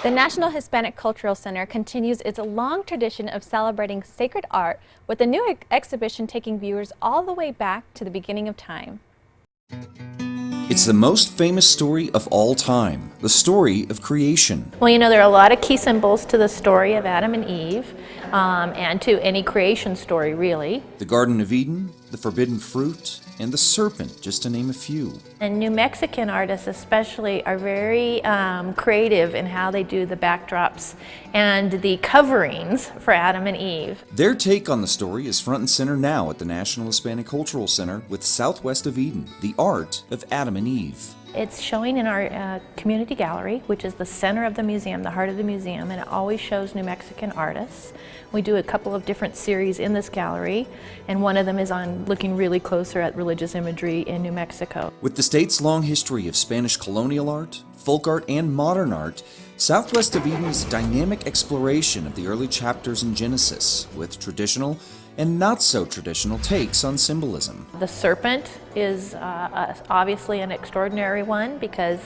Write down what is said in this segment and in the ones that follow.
The National Hispanic Cultural Center continues its long tradition of celebrating sacred art with a new exhibition taking viewers all the way back to the beginning of time. It's the most famous story of all time, the story of creation. Well, there are a lot of key symbols to the story of Adam and Eve, and to any creation story, really. The Garden of Eden, the forbidden fruit, and the serpent, just to name a few. And New Mexican artists especially are very creative in how they do the backdrops and the coverings for Adam and Eve. Their take on the story is front and center now at the National Hispanic Cultural Center with Southwest of Eden, the art of Adam and Eve. It's showing in our community gallery, which is the center of the museum, the heart of the museum, and it always shows New Mexican artists. We do a couple of different series in this gallery, and one of them is on looking really closer at religious imagery in New Mexico. With the state's long history of Spanish colonial art, folk art, and modern art, Southwest of Eden is a dynamic exploration of the early chapters in Genesis, with traditional and not so traditional takes on symbolism. The serpent is obviously an extraordinary one because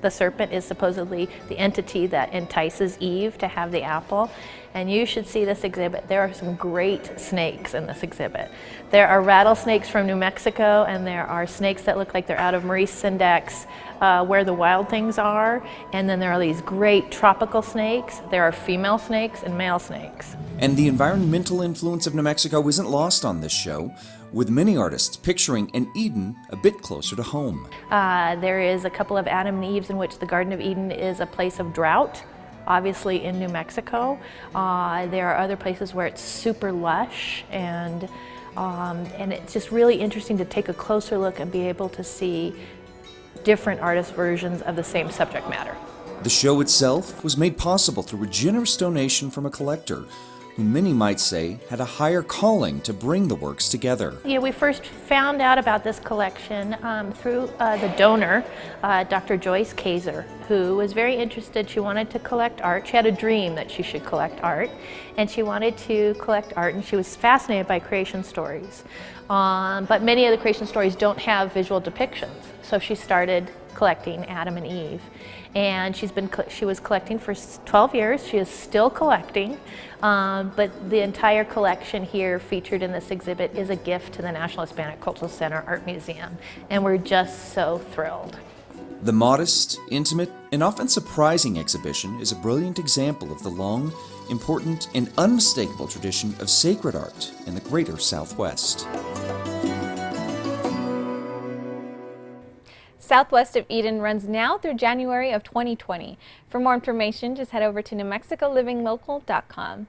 the serpent is supposedly the entity that entices Eve to have the apple. And you should see this exhibit. There are some great snakes in this exhibit. There are rattlesnakes from New Mexico, and there are snakes that look like they're out of Maurice Sendak's Where the Wild Things Are. And then there are these great tropical snakes. There are female snakes and male snakes. And the environmental influence of New Mexico isn't lost on this show, with many artists picturing an Eden a bit closer to home. There is a couple of Adam and Eves in which the Garden of Eden is a place of drought, obviously in New Mexico. There are other places where it's super lush, and it's just really interesting to take a closer look and be able to see different artist versions of the same subject matter. The show itself was made possible through a generous donation from a collector who many might say had a higher calling to bring the works together. We first found out about this collection through the donor, Dr. Joyce Kaiser, who was very interested. She wanted to collect art. She had a dream that she should collect art, and she wanted to collect art, and she was fascinated by creation stories. But many of the creation stories don't have visual depictions, so she started collecting Adam and Eve. And she was collecting for 12 years. She is still collecting, but the entire collection here featured in this exhibit is a gift to the National Hispanic Cultural Center Art Museum, and we're just so thrilled. The modest, intimate, and often surprising exhibition is a brilliant example of the long, important, and unmistakable tradition of sacred art in the greater Southwest. Southwest of Eden runs now through January of 2020. For more information, just head over to NewMexicoLivingLocal.com.